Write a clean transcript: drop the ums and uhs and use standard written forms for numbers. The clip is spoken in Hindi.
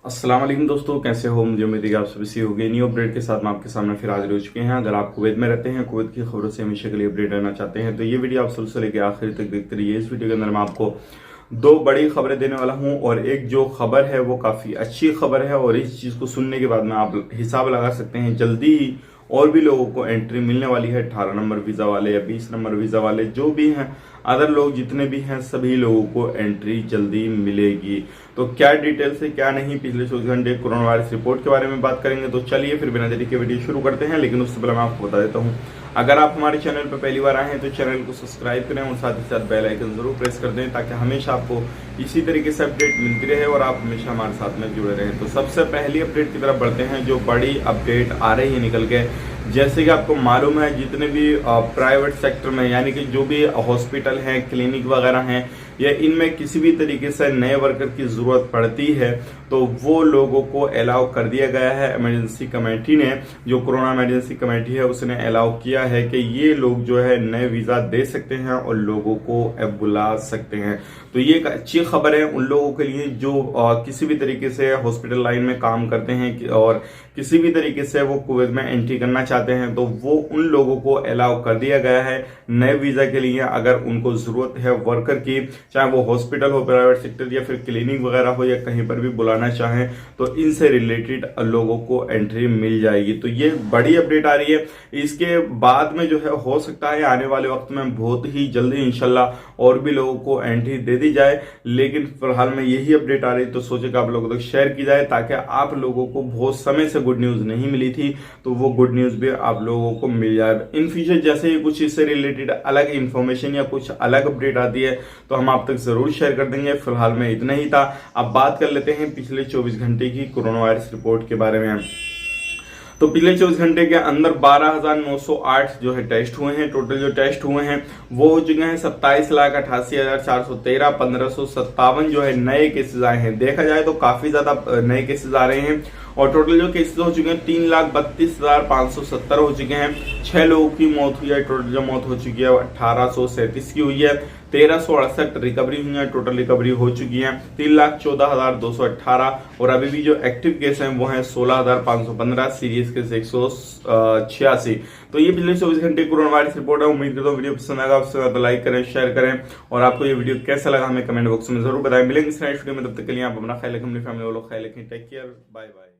अस्सलाम वालेकुम दोस्तों, कैसे हो? मुझे उम्मीद है कि आप सभी सही होंगे। न्यू अपडेट के साथ मैं आपके सामने फिर हाजिर हो चुके हैं। अगर आप कुवैत में रहते हैं, कुवैत की खबरों से हमेशा के लिए अपडेट रहना चाहते हैं तो ये वीडियो आप शुरू से लेकर आखिर तक देखते रहिए। इस वीडियो के अंदर मैं आपको दो बड़ी खबरें देने वाला हूं और एक जो खबर है वो काफी अच्छी खबर है और इस चीज को सुनने के बाद में आप हिसाब लगा सकते हैं जल्दी ही और भी लोगों को एंट्री मिलने वाली है। 18 नंबर वीजा वाले या 20 नंबर वीजा वाले जो भी हैं, अदर लोग जितने भी हैं, सभी लोगों को एंट्री जल्दी मिलेगी। तो क्या डिटेल से क्या नहीं, पिछले 24 घंटे कोरोना वायरस रिपोर्ट के बारे में बात करेंगे। तो चलिए फिर बिना देरी के वीडियो शुरू करते हैं। लेकिन उससे पहले मैं आपको बता देता हूँ, अगर आप हमारे चैनल पर पहली बार आए हैं तो चैनल को सब्सक्राइब करें और साथ ही साथ बेल आइकन जरूर प्रेस कर दें ताकि हमेशा आपको इसी तरीके से अपडेट मिलती रहे और आप हमेशा हमारे साथ में जुड़े रहें। तो सबसे पहली अपडेट की तरफ बढ़ते हैं, जो बड़ी अपडेट आ रही है निकल के। जैसे कि आपको मालूम है, जितने भी प्राइवेट सेक्टर में यानी कि जो भी हॉस्पिटल हैं, क्लिनिक वगैरह हैं, या इनमें किसी भी तरीके से नए वर्कर की जरूरत पड़ती है तो वो लोगों को अलाउ कर दिया गया है। इमरजेंसी कमेटी ने, जो कोरोना इमरजेंसी कमेटी है, उसने अलाउ किया है कि ये लोग जो है नए वीजा दे सकते हैं और लोगों को बुला सकते हैं। तो ये एक अच्छी खबर है उन लोगों के लिए जो किसी भी तरीके से हॉस्पिटल लाइन में काम करते हैं और किसी भी तरीके से वो कुवैत में एंट्री करना चाहते हैं, तो वो उन लोगों को अलाउ कर दिया गया है नए वीजा के लिए। अगर उनको जरूरत है वर्कर की, चाहे वो हॉस्पिटल हो, प्राइवेट सेक्टर या फिर क्लिनिक वगैरह हो, या कहीं पर भी बुलाना चाहें, तो इनसे रिलेटेड लोगों को एंट्री मिल जाएगी। तो ये बड़ी अपडेट आ रही है। इसके बाद में जो है हो सकता है आने वाले वक्त में बहुत ही जल्दी इंशाल्लाह और भी लोगों को एंट्री दे दी जाए। लेकिन फिलहाल में यही अपडेट आ रही, तो सोचे कि आप लोगों तक शेयर की जाए ताकि आप लोगों को बहुत समय से गुड न्यूज नहीं मिली थी तो वो गुड न्यूज भी आप लोगों को मिल जाए। इन फ्यूचर जैसे ही कुछ इससे रिलेटेड अलग इंफॉर्मेशन या कुछ अलग अपडेट आती है तो हम आप तक जरूर शेयर कर देंगे। फिलहाल में इतना ही था। अब बात कर लेते हैं पिछले 24 घंटे की कोरोना वायरस रिपोर्ट के बारे में। तो पिछले 24 घंटे के अंदर 12,908 जो है टेस्ट हुए हैं। टोटल जो टेस्ट हुए हैं वो हो चुके हैं 27,88,413। 1557 जो है नए केसेस आए हैं। देखा जाए तो काफी ज्यादा नए केसेस आ रहे हैं और टोटल जो केसेस हो चुके हैं 3,32,570 हो चुके हैं। 6 लोगों की मौत हुई है। टोटल जो मौत हो चुकी है 1837 की हुई है। 1368 रिकवरी हुई है। टोटल रिकवरी हो चुकी है 3,14,218 और अभी भी जो एक्टिव केस हैं वो हैं 16,515। Serious case 186। तो ये पिछले 24 घंटे कोरोना वायरस रिपोर्ट है। उम्मीद करता हूँ वीडियो पसंद आएगा, उससे लाइक करें, शेयर करें और आपको ये वीडियो कैसा लगा हमें कमेंट बॉक्स में जरूर बताएं। मिलेंगे इस नेक्स्ट वीडियो में, तब तक के लिए आप अपना ख्याल रखें, अपनी फैमिली वालों का ख्याल रखें। Take care, bye bye.